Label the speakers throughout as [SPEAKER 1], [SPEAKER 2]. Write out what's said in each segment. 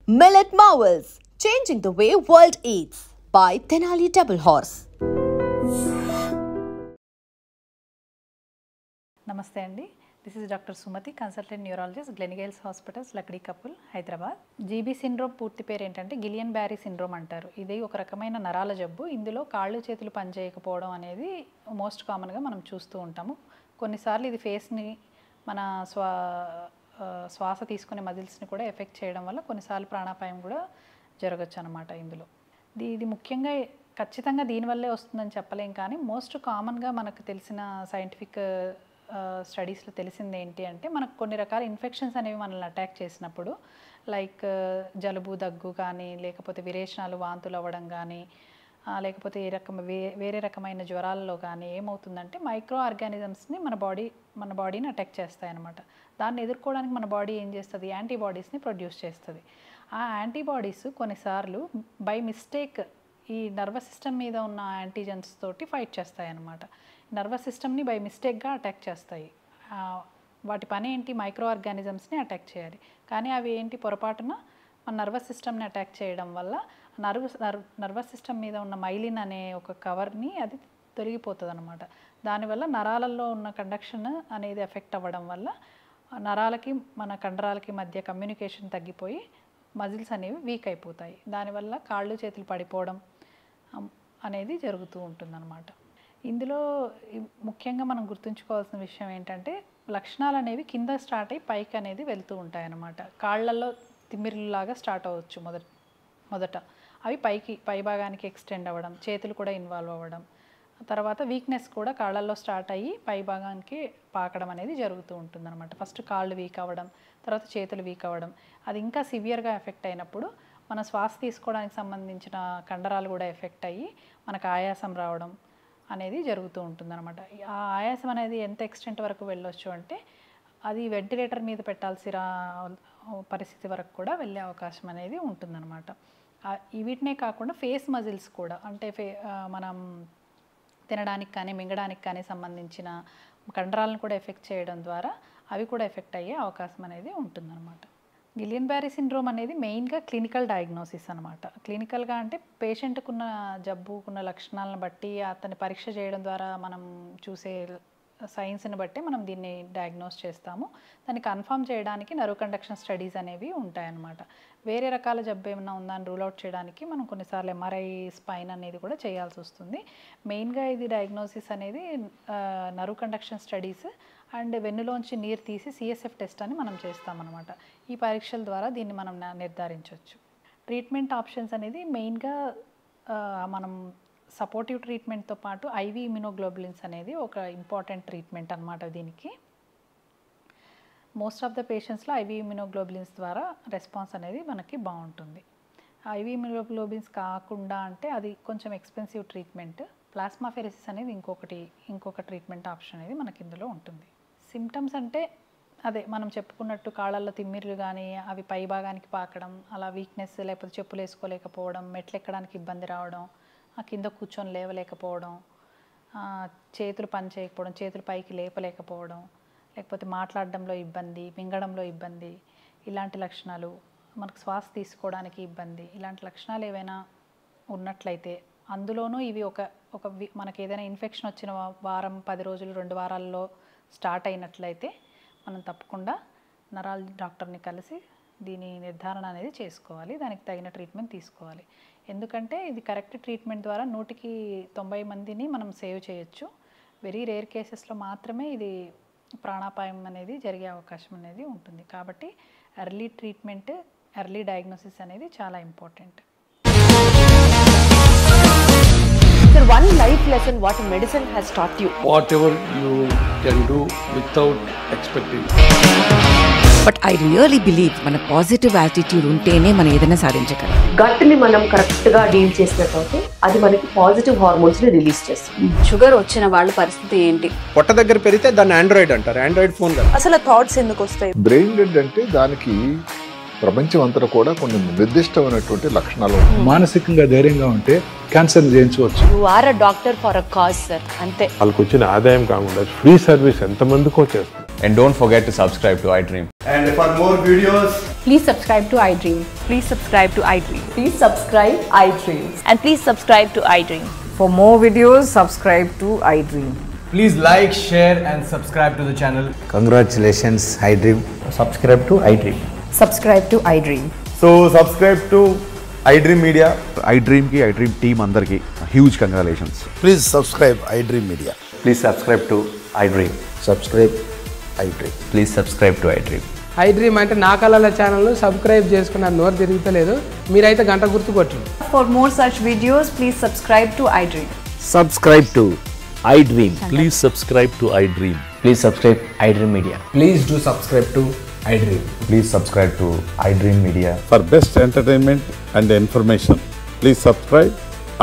[SPEAKER 1] Millet Marvels, changing the way world eats by Tenali Double Horse.
[SPEAKER 2] నమస్తే అండి, this is doctor Sumathi, consultant neurologist, Gleneagles hospitals, Lakdikapul, Hyderabad. GB syndrome పూర్తి పేరు ఏంటంటే గిలియన్ Barry syndrome అంటారు. ఇది ఒక రకమైన నరాల జబ్బు. ఇందులో కాళ్ళు చేతులు పనిచేయకపోవడం అనేది మోస్ట్ కామన్గా మనం చూస్తూ ఉంటాము. కొన్నిసార్లు ఇది ఫేస్ని, మన శ్వాస తీసుకునే మజిల్స్ని కూడా ఎఫెక్ట్ చేయడం వల్ల కొన్నిసార్లు ప్రాణాపాయం కూడా జరగచ్చు అనమాట. ఇందులో ఇది ముఖ్యంగా ఖచ్చితంగా దీనివల్లే వస్తుందని చెప్పలేం, కానీ మోస్ట్ కామన్గా మనకు తెలిసిన సైంటిఫిక్ స్టడీస్లో తెలిసింది ఏంటి అంటే, మనకు కొన్ని రకాల ఇన్ఫెక్షన్స్ అనేవి మనల్ని అటాక్ చేసినప్పుడు, లైక్ జలుబు, దగ్గు కానీ, లేకపోతే విరేచనాలు, వాంతులు అవ్వడం కానీ, లేకపోతే వేరే రకమైన జ్వరాల్లో కానీ ఏమవుతుందంటే మైక్రో ఆర్గానిజమ్స్ని మన బాడీని అటాక్ చేస్తాయన్నమాట. దాన్ని ఎదుర్కోవడానికి మన బాడీ ఏం చేస్తుంది, యాంటీబాడీస్ని ప్రొడ్యూస్ చేస్తుంది. ఆ యాంటీబాడీస్ కొన్నిసార్లు బై మిస్టేక్ ఈ నర్వస్ సిస్టమ్ మీద ఉన్న యాంటీజెన్స్ తోటి ఫైట్ చేస్తాయి అన్నమాట. నర్వస్ సిస్టమ్ని బై మిస్టేక్గా అటాక్ చేస్తాయి. వాటి పని ఏంటి, మైక్రో ఆర్గానిజమ్స్ని అటాక్ చేయాలి. కానీ అవి ఏంటి, పొరపాటున మన నర్వస్ సిస్టమ్ని అటాక్ చేయడం వల్ల నర్వస్ సిస్టమ్ మీద ఉన్న మైలిన్ అనే ఒక కవర్ని అది తొలగిపోతుంది అనమాట. దానివల్ల నరాలలో ఉన్న కండక్షన్ అనేది ఎఫెక్ట్ అవ్వడం వల్ల నరాలకి మన కండరాలకి మధ్య కమ్యూనికేషన్ తగ్గిపోయి మజిల్స్ అనేవి వీక్ అయిపోతాయి. దానివల్ల కాళ్ళు చేతులు పడిపోవడం అనేది జరుగుతూ ఉంటుందన్నమాట. ఇందులో ముఖ్యంగా మనం గుర్తుంచుకోవాల్సిన విషయం ఏంటంటే, లక్షణాలు అనేవి కింద స్టార్ట్ అయ్యి పైకి అనేది వెళ్తూ ఉంటాయి అన్నమాట. కాళ్ళల్లో తిమ్మిరిలాగా స్టార్ట్ అవ్వచ్చు మొదట, అవి పై భాగానికి ఎక్స్టెండ్ అవ్వడం, చేతులు కూడా ఇన్వాల్వ్ అవ్వడం, తర్వాత వీక్నెస్ కూడా కాళ్ళల్లో స్టార్ట్ అయ్యి పై భాగానికి పాకడం అనేది జరుగుతూ ఉంటుంది అనమాట. ఫస్ట్ కాళ్ళు వీక్ అవ్వడం, తర్వాత చేతులు వీక్ అవ్వడం. అది ఇంకా సివియర్గా ఎఫెక్ట్ అయినప్పుడు మన శ్వాస తీసుకోవడానికి సంబంధించిన కండరాలు కూడా ఎఫెక్ట్ అయ్యి మనకు ఆయాసం రావడం అనేది జరుగుతూ ఉంటుందన్నమాట. ఆ ఆయాసం అనేది ఎంత ఎక్స్టెంట్ వరకు వెళ్ళొచ్చు అంటే, అది వెంటిలేటర్ మీద పెట్టాల్సిన పరిస్థితి వరకు కూడా వెళ్ళే అవకాశం అనేది ఉంటుందన్నమాట. వీటినే కాకుండా ఫేస్ మజిల్స్ కూడా, అంటే మనం తినడానికి కానీ మింగడానికి కానీ సంబంధించిన కండరాలను కూడా ఎఫెక్ట్ చేయడం ద్వారా అవి కూడా ఎఫెక్ట్ అయ్యే అవకాశం అనేది ఉంటుందన్నమాట. గిలియన్ బ్యారీ సిండ్రోమ్ అనేది మెయిన్గా క్లినికల్ డయాగ్నోసిస్ అనమాట. క్లినికల్గా అంటే పేషెంట్కున్న జబ్బుకున్న లక్షణాలను బట్టి, అతన్ని పరీక్ష చేయడం ద్వారా మనం చూసే సైన్స్ని బట్టి మనం దీన్ని డయాగ్నోస్ చేస్తాము. దాన్ని కన్ఫర్మ్ చేయడానికి నర్వ్ కండక్షన్ స్టడీస్ అనేవి ఉంటాయన్నమాట. వేరే రకాల జబ్బు ఏమైనా ఉందా అని రూల్ అవుట్ చేయడానికి మనం కొన్నిసార్లు ఎంఆర్ఐ స్పైన్ అనేది కూడా చేయాల్సి వస్తుంది. మెయిన్గా ఇది డయాగ్నోసిస్ అనేది నర్వ్ కండక్షన్ స్టడీస్ అండ్ వెన్నులోంచి నీరు తీసి సిఎస్ఎఫ్ టెస్ట్ అని మనం చేస్తామన్నమాట. ఈ పరీక్షల ద్వారా దీన్ని మనం నిర్ధారించవచ్చు. ట్రీట్మెంట్ ఆప్షన్స్ అనేది మెయిన్గా మనం సపోర్టివ్ ట్రీట్మెంట్తో పాటు ఐవీ ఇమ్యునోగ్లోబులిన్స్ అనేది ఒక ఇంపార్టెంట్ ట్రీట్మెంట్ అనమాట. దీనికి మోస్ట్ ఆఫ్ ద పేషెంట్స్లో ఐవీ ఇమ్యునోగ్లోబులిన్స్ ద్వారా రెస్పాన్స్ అనేది మనకి బాగుంటుంది. ఐవీ ఇమ్యునోగ్లోబులిన్స్ కాకుండా అంటే అది కొంచెం ఎక్స్పెన్సివ్ ట్రీట్మెంట్. ప్లాస్మాఫెరెసిస్ అనేది ఇంకొక ట్రీట్మెంట్ ఆప్షన్ అనేది మనకి ఇందులో ఉంటుంది. సిమ్టమ్స్ అంటే అదే మనం చెప్పుకున్నట్టు కాళ్ళల్లో తిమ్మిర్లు కానీ, అవి పై భాగానికి పాకడం, అలా వీక్నెస్, లేకపోతే చెప్పులు వేసుకోలేకపోవడం, మెట్లు ఎక్కడానికి ఇబ్బంది రావడం, కింద కూర్చొని లేవలేకపోవడం, చేతులు పని చేయకపోవడం, చేతులు పైకి లేపలేకపోవడం, లేకపోతే మాట్లాడడంలో ఇబ్బంది, మింగడంలో ఇబ్బంది, ఇలాంటి లక్షణాలు, మనకు శ్వాస తీసుకోవడానికి ఇబ్బంది, ఇలాంటి లక్షణాలు ఏవైనా ఉన్నట్లయితే, అందులోనూ ఇవి మనకి ఏదైనా ఇన్ఫెక్షన్ వచ్చిన వారం, 10 రోజులు, 2 వారాల్లో స్టార్ట్ అయినట్లయితే మనం తప్పకుండా నరాల డాక్టర్ని కలిసి దీని నిర్ధారణ అనేది చేసుకోవాలి. దానికి తగిన ట్రీట్మెంట్ తీసుకోవాలి. ఎందుకంటే ఇది కరెక్ట్ ట్రీట్మెంట్ ద్వారా 100కి 90 మందిని మనం సేవ్ చేయొచ్చు. వెరీ రేర్ కేసెస్లో మాత్రమే ఇది ప్రాణాపాయం అనేది జరిగే అవకాశం అనేది ఉంటుంది. కాబట్టి ఎర్లీ ట్రీట్మెంట్, ఎర్లీ డయాగ్నోసిస్ అనేది చాలా important.
[SPEAKER 1] Sir, one life lesson what medicine has taught you.
[SPEAKER 3] Whatever you can do without expecting.
[SPEAKER 4] But I really believe మన పాజిటివ్ యాటిట్యూడ్ ఉంటేనే మనం ఏదైనా సాధించగలం.
[SPEAKER 5] గట్ని మనం కరెక్ట్గా డీల్ చేసినట్లయితే అది మనకి పాజిటివ్ హార్మోన్స్ని రిలీజ్ చేస్తుంది.
[SPEAKER 6] షుగర్ వచ్చిన వాళ్ళ పరిస్థితి ఏంటి?
[SPEAKER 7] పొట్ట దగ్గర పెరిగితే దాన్ని ఆండ్రాయిడ్ అంటారు. ఆండ్రాయిడ్ ఫోన్ కదా.
[SPEAKER 1] అసలు థాట్స్ ఎందుకు వస్తాయి?
[SPEAKER 8] బ్రెయిన్ డెడ్ అంటే దానికి ప్రపంచం అంతా కూడా కొన్ని నిర్దిష్టమైనటువంటి లక్షణాలు.
[SPEAKER 9] మానసికంగా ధైర్యంగా ఉంటే క్యాన్సర్ జయించవచ్చు.
[SPEAKER 1] You are a doctor for a cause sir, అంతే.
[SPEAKER 10] వాళ్ళకి వచ్చిన ఆదాయం కాకుండా ఫ్రీ సర్వీస్ ఎంతమందికో చేస్తారు.
[SPEAKER 11] And don't forget to subscribe to iDream.
[SPEAKER 12] And for more videos,
[SPEAKER 2] Please subscribe to iDream.
[SPEAKER 6] Please subscribe to iDream.
[SPEAKER 5] Please subscribe iDreams.
[SPEAKER 6] And please subscribe to iDream.
[SPEAKER 4] For more videos, subscribe to iDream.
[SPEAKER 7] Please like, share and subscribe to the channel.
[SPEAKER 10] Congratulations, iDream. Subscribe to iDream.
[SPEAKER 4] Subscribe to iDream.
[SPEAKER 11] So subscribe to iDream Media.
[SPEAKER 12] iDream ki iDream team andarki huge congratulations.
[SPEAKER 10] Please subscribe iDream Media.
[SPEAKER 11] Please subscribe to iDream.
[SPEAKER 10] Subscribe iDream.
[SPEAKER 11] Please subscribe to iDream.
[SPEAKER 7] iDream అంటే నా కళల channel subscribe చేసుకున్న నోరు తిరుగుతలేదు మీరైతే గంట గుర్తు కొట్టండి.
[SPEAKER 6] For more such videos, please subscribe to iDream.
[SPEAKER 10] Subscribe to iDream.
[SPEAKER 12] Please subscribe to iDream.
[SPEAKER 10] Please subscribe iDream Media.
[SPEAKER 7] Please do subscribe to iDream.
[SPEAKER 11] Please subscribe to iDream Media.
[SPEAKER 12] For best entertainment and information, please subscribe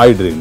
[SPEAKER 12] iDream.